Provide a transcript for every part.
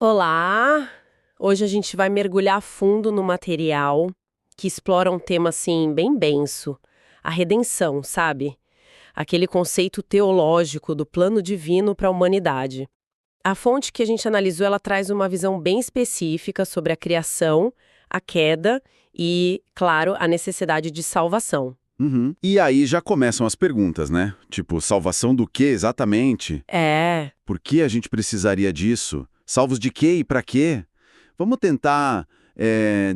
Olá! Hoje a gente vai mergulhar a fundo no material que explora um tema assim bem denso, a redenção, sabe? Aquele conceito teológico do plano divino para a humanidade. A fonte que a gente analisou, ela traz uma visão bem específica sobre a criação, a queda e, claro, a necessidade de salvação. Uhum. E aí já começam as perguntas, né? Tipo, salvação do que exatamente? É, Por que a gente precisaria disso? Salvos de quê e pra quê? Vamos tentar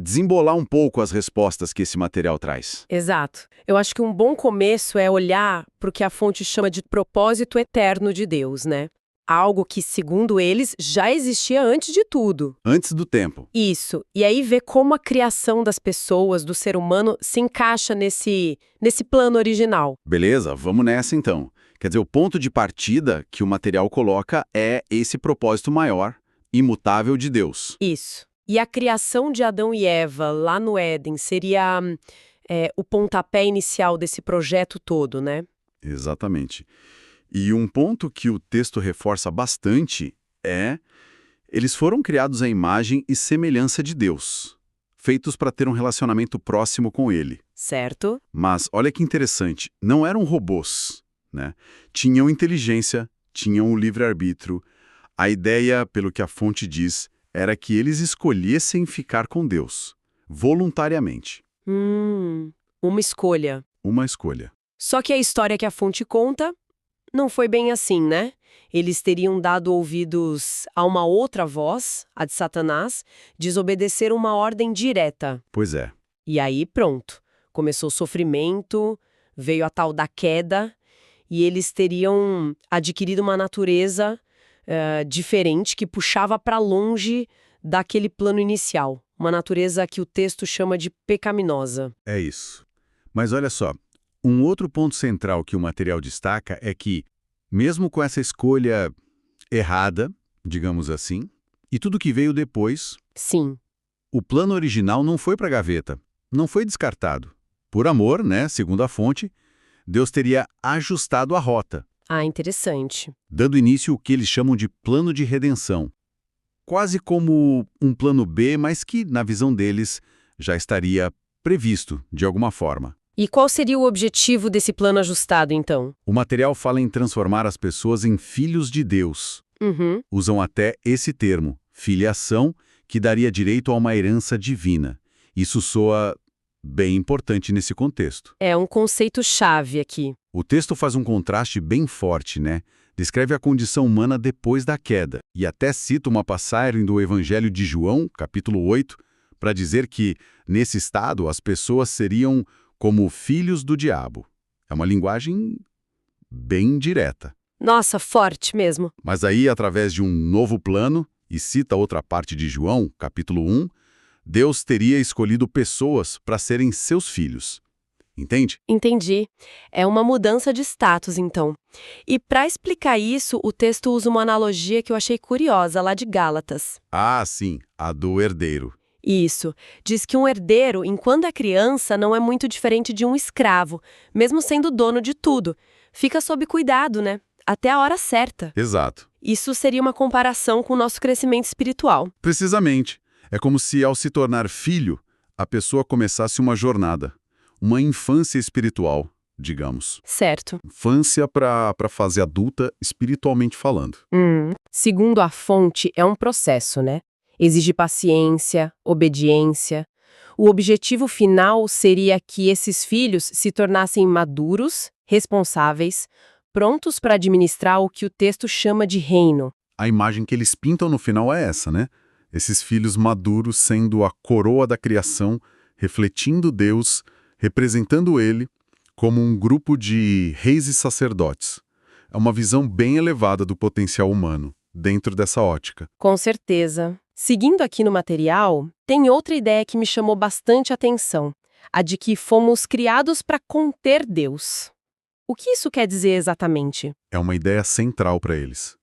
desembolar um pouco as respostas que esse material traz. exato. Eu acho que um bom começo é olhar para o que a fonte chama de propósito eterno de Deus, né? Algo que, segundo eles, já existia antes de tudo. Antes do tempo. Isso. E aí ver como a criação das pessoas, do ser humano, se encaixa nesse plano original. Beleza, vamos nessa então. Quer dizer, o ponto de partida que o material coloca é esse propósito maior, imutável de Deus. Isso. E a criação de Adão e Eva lá no Éden seria o pontapé inicial desse projeto todo, né? Exatamente. E um ponto que o texto reforça bastante é: eles foram criados à imagem e semelhança de Deus, feitos para ter um relacionamento próximo com Ele. Certo? Mas olha que interessante, não eram robôs, né? Tinham inteligência, tinham o livre-arbítrio. A ideia, pelo que a fonte diz, era que eles escolhessem ficar com Deus, voluntariamente. Uma escolha. Uma escolha. Só que a história que a fonte conta não foi bem assim, né? Eles teriam dado ouvidos a uma outra voz, a de Satanás, desobedecer uma ordem direta. Pois é. E aí, pronto. Começou o sofrimento, veio a tal da queda, e eles teriam adquirido uma natureza diferente que puxava para longe daquele plano inicial. Uma natureza que o texto chama de pecaminosa. É isso. Mas olha só, um outro ponto central que o material destaca é que, mesmo com essa escolha errada, digamos assim, e tudo que veio depois, Sim, o plano original não foi para a gaveta, não foi descartado. Por amor, né, segundo a fonte, Deus teria ajustado a rota, interessante. dando início ao que eles chamam de plano de redenção. Quase como um plano B, mas que, na visão deles, já estaria previsto de alguma forma. E qual seria o objetivo desse plano ajustado, então? O material fala em transformar as pessoas em filhos de Deus. Uhum. Usam até esse termo, filiação, que daria direito a uma herança divina. Isso soa bem importante nesse contexto. É um conceito-chave aqui. O texto faz um contraste bem forte, né? Descreve a condição humana depois da queda, e até cita uma passagem do Evangelho de João, capítulo 8, para dizer que, nesse estado, as pessoas seriam como filhos do diabo. É uma linguagem bem direta. Nossa, forte mesmo. Mas aí, através de um novo plano, e cita outra parte de João, capítulo 1, Deus teria escolhido pessoas para serem seus filhos. Entende? Entendi. É uma mudança de status, então. E para explicar isso, o texto usa uma analogia que eu achei curiosa, lá de Gálatas. Ah, sim, a do herdeiro. Isso. Diz que um herdeiro, enquanto é criança, não é muito diferente de um escravo, mesmo sendo dono de tudo. Fica sob cuidado, né? Até a hora certa. Exato. Isso seria uma comparação com o nosso crescimento espiritual. Precisamente. É como se, ao se tornar filho, a pessoa começasse uma jornada. Uma infância espiritual, digamos. Certo. Infância para fase adulta, espiritualmente falando. Segundo a fonte, é um processo, né? Exige paciência, obediência. O objetivo final seria que esses filhos se tornassem maduros, responsáveis, prontos para administrar o que o texto chama de reino. A imagem que eles pintam no final é essa, né? Esses filhos maduros sendo a coroa da criação, refletindo Deus, representando Ele, como um grupo de reis e sacerdotes. É uma visão bem elevada do potencial humano, dentro dessa ótica. Com certeza. Seguindo aqui no material, tem outra ideia que me chamou bastante atenção, a de que fomos criados para conter Deus. O que isso quer dizer exatamente? É uma ideia central para eles.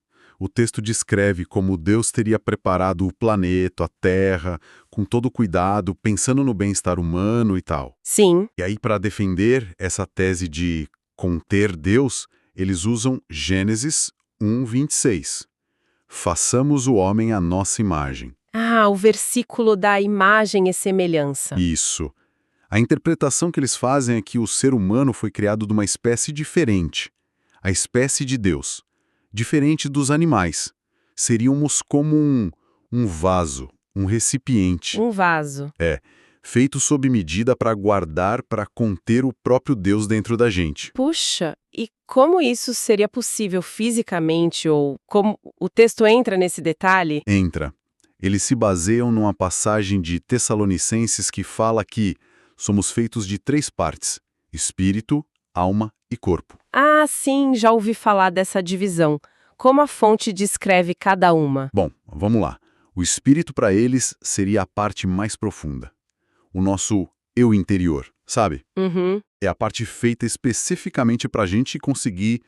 O texto descreve como Deus teria preparado o planeta, a Terra, com todo cuidado, pensando no bem-estar humano e tal. Sim, E aí, para defender essa tese de conter Deus, eles usam Gênesis 1:26. façamos o homem à nossa imagem. Ah, o versículo da imagem e semelhança. Isso. A interpretação que eles fazem é que o ser humano foi criado de uma espécie diferente, a espécie de Deus, diferente dos animais. Seríamos como um vaso, um recipiente. Um vaso. Feito sob medida para guardar, para conter o próprio Deus dentro da gente. Puxa, e como isso seria possível fisicamente, ou como o texto entra nesse detalhe? Entra. Eles se baseiam numa passagem de Tessalonicenses que fala que somos feitos de 3 partes: espírito, alma e corpo. Ah, sim, já ouvi falar dessa divisão. Como a fonte descreve cada uma? Bom, vamos lá. O espírito para eles seria a parte mais profunda. O nosso eu interior, sabe? Uhum. É a parte feita especificamente para a gente conseguir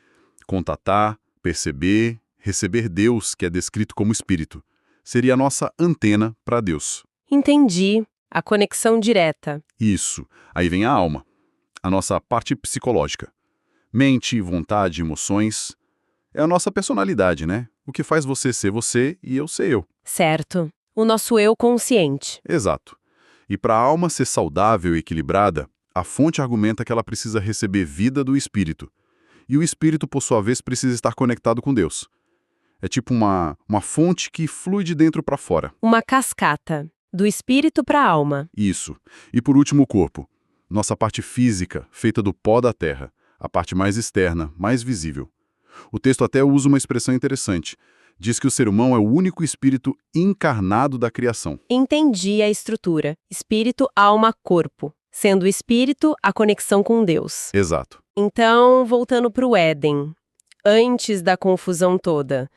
contatar, perceber, receber Deus, que é descrito como espírito. Seria a nossa antena para Deus. Entendi. A conexão direta. Isso. Aí vem a alma, a nossa parte psicológica. Mente, vontade, emoções. É a nossa personalidade, né? O que faz você ser você e eu ser eu. Certo. O nosso eu consciente. Exato. E para a alma ser saudável e equilibrada, a fonte argumenta que ela precisa receber vida do espírito. E o espírito, por sua vez, precisa estar conectado com Deus. É tipo uma fonte que flui de dentro para fora. Uma cascata. Do espírito para a alma. Isso. E por último, o corpo. Nossa parte física, feita do pó da terra. A parte mais externa, mais visível. O texto até usa uma expressão interessante. Diz que o ser humano é o único espírito encarnado da criação. Entendi a estrutura. Espírito, alma, corpo. Sendo o espírito a conexão com Deus. Exato. Então, voltando para o Éden. Antes da confusão toda,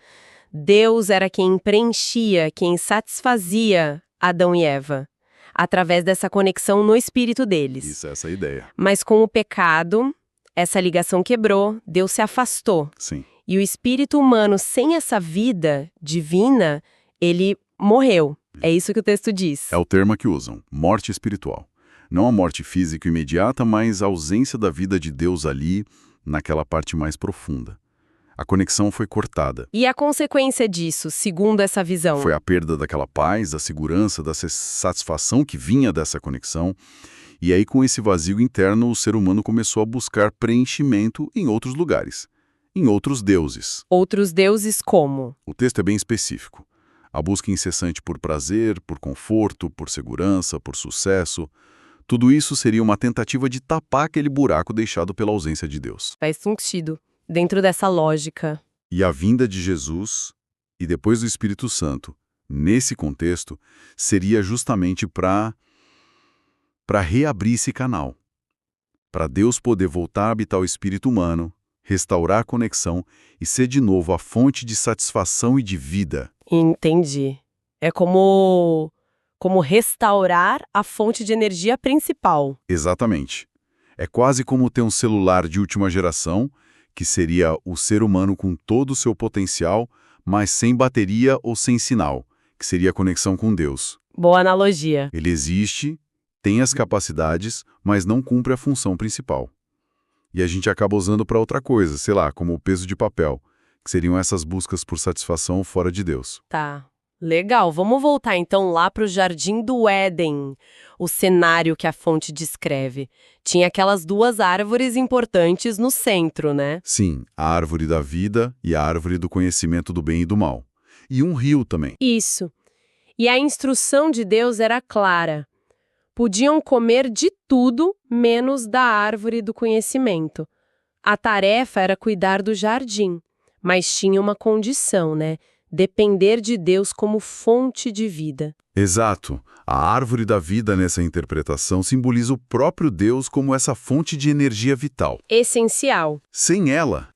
Deus era quem preenchia, quem satisfazia Adão e Eva, através dessa conexão no espírito deles. Isso, essa é a ideia. Mas com o pecado, essa ligação quebrou, Deus se afastou. Sim. E o espírito humano, sem essa vida divina, ele morreu. É isso que o texto diz. É o termo que usam, morte espiritual. Não a morte física imediata, mas a ausência da vida de Deus ali, naquela parte mais profunda. A conexão foi cortada. E a consequência disso, segundo essa visão? Foi a perda daquela paz, da segurança, da satisfação que vinha dessa conexão. E aí, com esse vazio interno, o ser humano começou a buscar preenchimento em outros lugares, em outros deuses. Outros deuses como? O texto é bem específico. A busca incessante por prazer, por conforto, por segurança, por sucesso. Tudo isso seria uma tentativa de tapar aquele buraco deixado pela ausência de Deus. Faz sentido. Dentro dessa lógica. E a vinda de Jesus, e depois do Espírito Santo, nesse contexto, seria justamente para reabrir esse canal. Para Deus poder voltar a habitar o espírito humano, restaurar a conexão e ser de novo a fonte de satisfação e de vida. Entendi. É como restaurar a fonte de energia principal. Exatamente. É quase como ter um celular de última geração, que seria o ser humano com todo o seu potencial, mas sem bateria ou sem sinal, que seria a conexão com Deus. Boa analogia. Ele existe, tem as capacidades, mas não cumpre a função principal. E a gente acaba usando para outra coisa, sei lá, como o peso de papel, que seriam essas buscas por satisfação fora de Deus. Tá. Legal. Vamos voltar então lá para o Jardim do Éden, o cenário que a fonte descreve. Tinha aquelas 2 árvores importantes no centro, né? Sim, a árvore da vida e a árvore do conhecimento do bem e do mal. E um rio também. Isso. E a instrução de Deus era clara. Podiam comer de tudo, menos da árvore do conhecimento. A tarefa era cuidar do jardim, mas tinha uma condição, né? Depender de Deus como fonte de vida. Exato. A árvore da vida nessa interpretação simboliza o próprio Deus como essa fonte de energia vital. Essencial. Sem ela,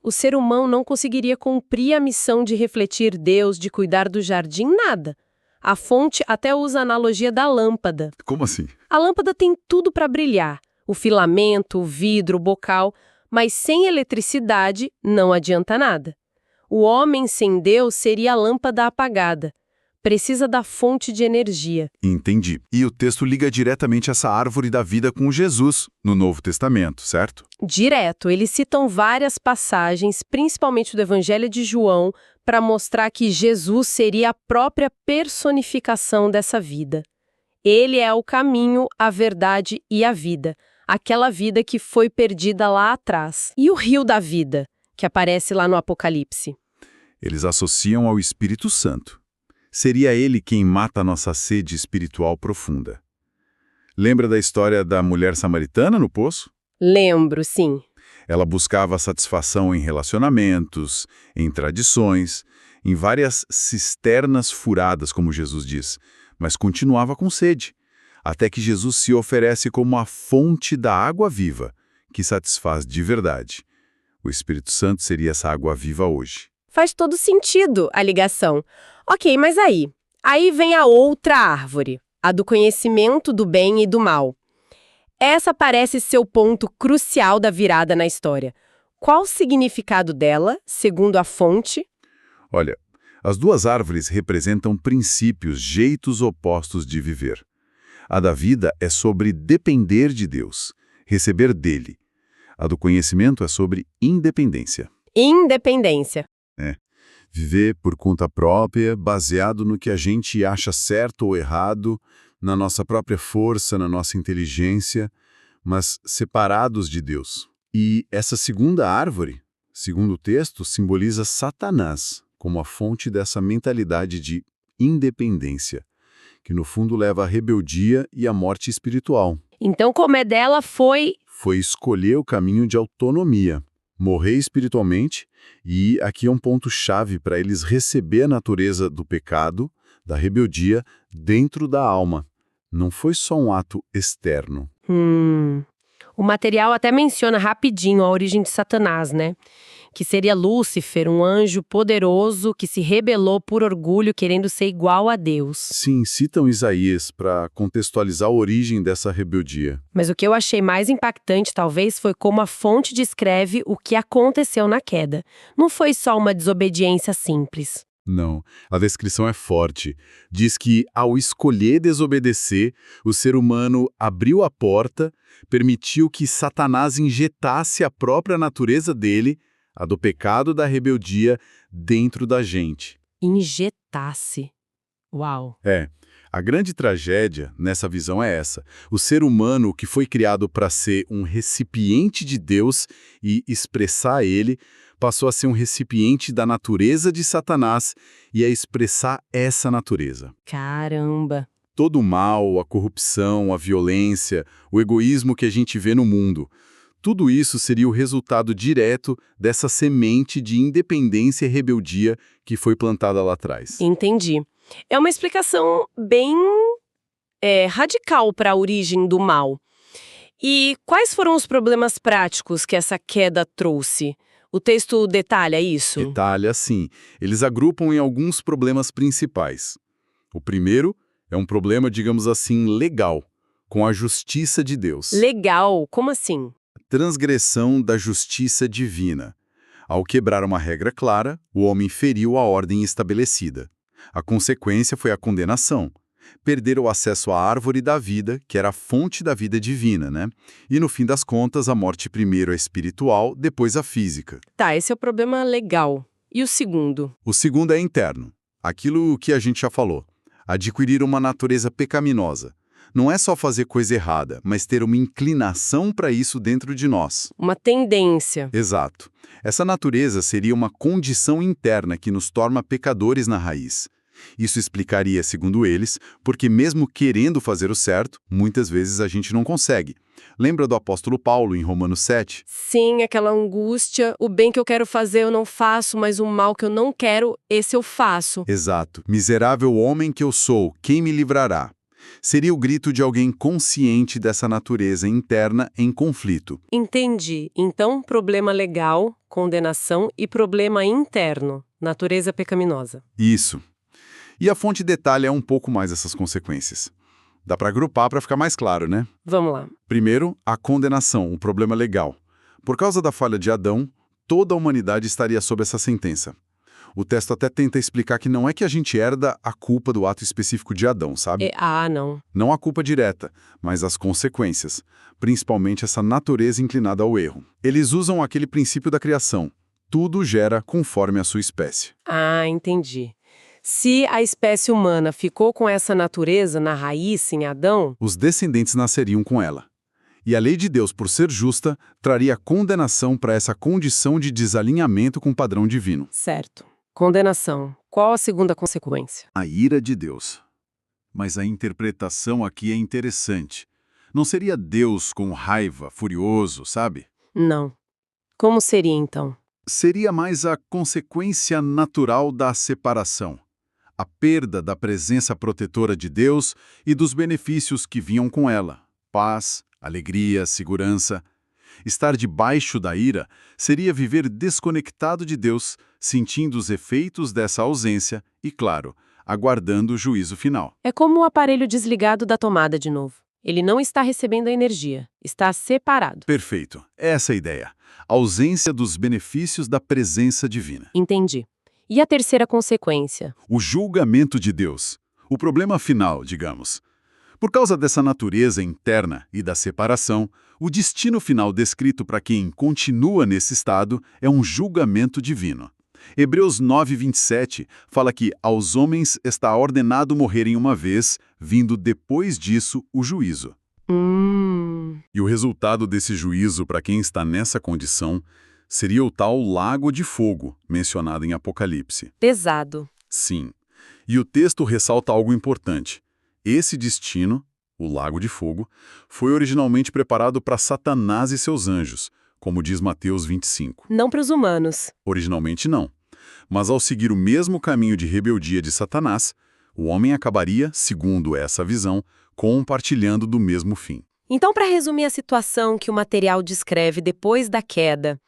O ser humano não conseguiria cumprir a missão de refletir Deus, de cuidar do jardim, nada. A fonte até usa a analogia da lâmpada. como assim? A lâmpada tem tudo para brilhar. O filamento, o vidro, o bocal. Mas sem eletricidade não adianta nada. O homem sem Deus seria a lâmpada apagada. Precisa da fonte de energia. Entendi. E o texto liga diretamente essa árvore da vida com Jesus, no Novo Testamento, certo? Direto, eles citam várias passagens, principalmente do Evangelho de João, para mostrar que Jesus seria a própria personificação dessa vida. Ele é o caminho, a verdade e a vida, aquela vida que foi perdida lá atrás. E o rio da vida, que aparece lá no Apocalipse? Eles associam ao Espírito Santo. Seria ele quem mata a nossa sede espiritual profunda. Lembra da história da mulher samaritana no poço? Lembro, sim. Ela buscava satisfação em relacionamentos, em tradições, em várias cisternas furadas, como Jesus diz, mas continuava com sede, até que Jesus se oferece como a fonte da água viva, que satisfaz de verdade. O Espírito Santo seria essa água viva hoje. Faz todo sentido a ligação. Ok, mas aí vem a outra árvore, a do conhecimento do bem e do mal. Essa parece ser o ponto crucial da virada na história. Qual o significado dela, segundo a fonte? Olha, as duas árvores representam princípios, jeitos opostos de viver. A da vida é sobre depender de Deus, receber dele. A do conhecimento é sobre independência. Independência. Viver por conta própria, baseado no que a gente acha certo ou errado, na nossa própria força, na nossa inteligência, mas separados de Deus. E essa segunda árvore, segundo o texto, simboliza Satanás, como a fonte dessa mentalidade de independência, que no fundo leva à rebeldia e à morte espiritual. Então, comer dela foi Escolher o caminho de autonomia, morrer espiritualmente, e aqui é um ponto-chave para eles receber a natureza do pecado, da rebeldia, dentro da alma. Não foi só um ato externo. O material até menciona rapidinho a origem de Satanás, né? Que seria Lúcifer, um anjo poderoso que se rebelou por orgulho, querendo ser igual a Deus. Sim, citam Isaías para contextualizar a origem dessa rebeldia. Mas o que eu achei mais impactante, talvez, foi como a fonte descreve o que aconteceu na queda. Não foi só uma desobediência simples. Não, a descrição é forte. Diz que, ao escolher desobedecer, o ser humano abriu a porta, permitiu que Satanás injetasse a própria natureza dele, a do pecado da rebeldia, dentro da gente. Injetasse. Uau! A grande tragédia nessa visão é essa. O ser humano, que foi criado para ser um recipiente de Deus e expressar ele, passou a ser um recipiente da natureza de Satanás e a expressar essa natureza. Caramba! Todo o mal, a corrupção, a violência, o egoísmo que a gente vê no mundo, tudo isso seria o resultado direto dessa semente de independência e rebeldia que foi plantada lá atrás. Entendi. É uma explicação bem radical para a origem do mal. E quais foram os problemas práticos que essa queda trouxe? O texto detalha isso? Detalha, sim. Eles agrupam em alguns problemas principais. O primeiro é um problema, digamos assim, legal, com a justiça de Deus. Legal? Como assim? Transgressão da justiça divina. Ao quebrar uma regra clara, o homem feriu a ordem estabelecida. A consequência foi a condenação. Perder o acesso à árvore da vida, que era a fonte da vida divina, né? E no fim das contas, a morte primeiro é espiritual, depois a física. Tá, esse é o problema legal. E o segundo? O segundo é interno. Aquilo que a gente já falou. Adquirir uma natureza pecaminosa. Não é só fazer coisa errada, mas ter uma inclinação para isso dentro de nós. Uma tendência. Exato. Essa natureza seria uma condição interna que nos torna pecadores na raiz. Isso explicaria, segundo eles, porque mesmo querendo fazer o certo, muitas vezes a gente não consegue. Lembra do apóstolo Paulo em Romanos 7? Sim, aquela angústia, o bem que eu quero fazer eu não faço, mas o mal que eu não quero, esse eu faço. Exato. Miserável homem que eu sou, quem me livrará? Seria o grito de alguém consciente dessa natureza interna em conflito. Entendi. Então, problema legal, condenação e problema interno, natureza pecaminosa. Isso. E a fonte detalha um pouco mais essas consequências. Dá para agrupar para ficar mais claro, né? Vamos lá. Primeiro, a condenação, o problema legal. Por causa da falha de Adão, toda a humanidade estaria sob essa sentença. O texto até tenta explicar que não é que a gente herda a culpa do ato específico de Adão, sabe? Não. Não a culpa direta, mas as consequências, principalmente essa natureza inclinada ao erro. Eles usam aquele princípio da criação. Tudo gera conforme a sua espécie. Ah, entendi. Se a espécie humana ficou com essa natureza na raiz em Adão, Os descendentes nasceriam com ela. E a lei de Deus, por ser justa, traria condenação para essa condição de desalinhamento com o padrão divino. certo. Condenação. Qual a segunda consequência? A ira de Deus. Mas a interpretação aqui é interessante. Não seria Deus com raiva, furioso, sabe? Não. Como seria então? Seria mais a consequência natural da separação. A perda da presença protetora de Deus e dos benefícios que vinham com ela. Paz, alegria, segurança. Estar debaixo da ira seria viver desconectado de Deus, sentindo os efeitos dessa ausência e, claro, aguardando o juízo final. É como o aparelho desligado da tomada de novo. Ele não está recebendo a energia, está separado. Perfeito. Essa é a ideia. A ausência dos benefícios da presença divina. Entendi. E a terceira consequência? O julgamento de Deus. O problema final, digamos. Por causa dessa natureza interna e da separação, o destino final descrito para quem continua nesse estado é um julgamento divino. Hebreus 9:27 fala que aos homens está ordenado morrerem uma vez, vindo depois disso o juízo. E o resultado desse juízo para quem está nessa condição seria o tal lago de fogo, mencionado em Apocalipse. Pesado. Sim. E o texto ressalta algo importante. Esse destino, o lago de fogo, foi originalmente preparado para Satanás e seus anjos, como diz Mateus 25. Não para os humanos. Originalmente não. Mas ao seguir o mesmo caminho de rebeldia de Satanás, o homem acabaria, segundo essa visão, compartilhando do mesmo fim. Então, para resumir a situação que o material descreve depois da queda,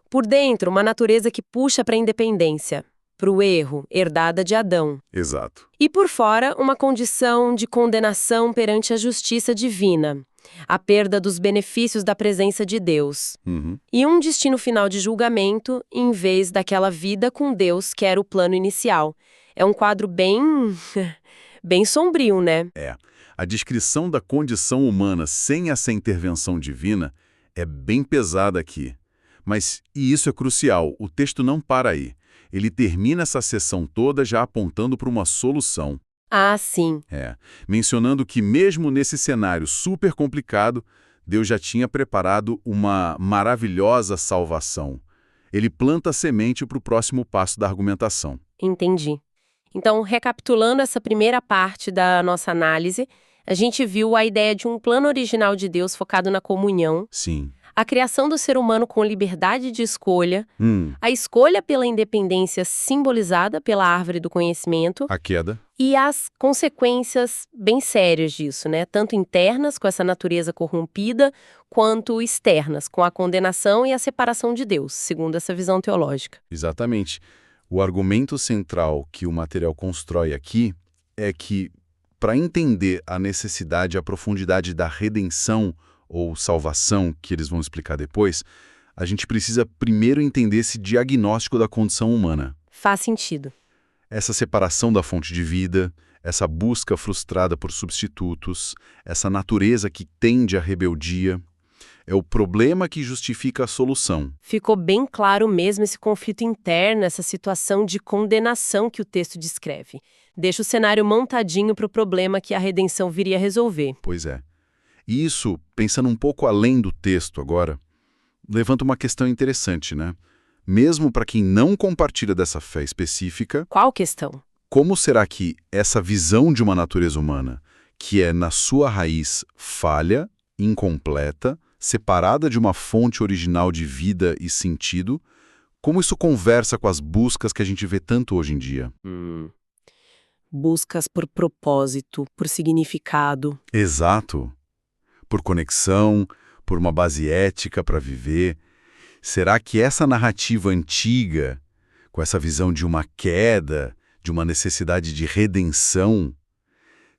por dentro, uma natureza que puxa para a independência, para o erro, herdada de Adão. Exato. E por fora, uma condição de condenação perante a justiça divina, a perda dos benefícios da presença de Deus. E um destino final de julgamento em vez daquela vida com Deus que era o plano inicial. É um quadro bem sombrio, né? A descrição da condição humana sem essa intervenção divina é bem pesada aqui. Mas, e isso é crucial, o texto não para aí. Ele termina essa sessão toda já apontando para uma solução. Ah, sim. Mencionando que mesmo nesse cenário super complicado, Deus já tinha preparado uma maravilhosa salvação. Ele planta a semente para o próximo passo da argumentação. Entendi. Então, recapitulando essa primeira parte da nossa análise, a gente viu a ideia de um plano original de Deus focado na comunhão, Sim. a criação do ser humano com liberdade de escolha, a escolha pela independência simbolizada pela árvore do conhecimento A queda. e as consequências bem sérias disso, né? Tanto internas, com essa natureza corrompida, quanto externas, com a condenação e a separação de Deus, segundo essa visão teológica. Exatamente. O argumento central que o material constrói aqui é que, para entender a necessidade e a profundidade da redenção ou salvação, que eles vão explicar depois, a gente precisa primeiro entender esse diagnóstico da condição humana. Faz sentido. Essa separação da fonte de vida, essa busca frustrada por substitutos, essa natureza que tende à rebeldia, é o problema que justifica a solução. Ficou bem claro mesmo esse conflito interno, essa situação de condenação que o texto descreve. Deixa o cenário montadinho para o problema que a redenção viria a resolver. Pois é. E isso, pensando um pouco além do texto agora, levanta uma questão interessante, né? Mesmo para quem não compartilha dessa fé específica, Qual questão? como será que essa visão de uma natureza humana, que é na sua raiz falha, incompleta, separada de uma fonte original de vida e sentido, como isso conversa com as buscas que a gente vê tanto hoje em dia? Buscas por propósito, por significado. Exato. Por conexão, por uma base ética para viver. Será que essa narrativa antiga, com essa visão de uma queda, de uma necessidade de redenção,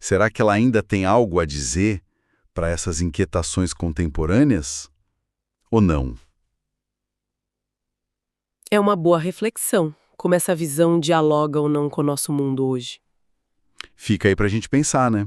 será que ela ainda tem algo a dizer para essas inquietações contemporâneas? Ou não? É uma boa reflexão, como essa visão dialoga ou não com o nosso mundo hoje. Fica aí para a gente pensar, né?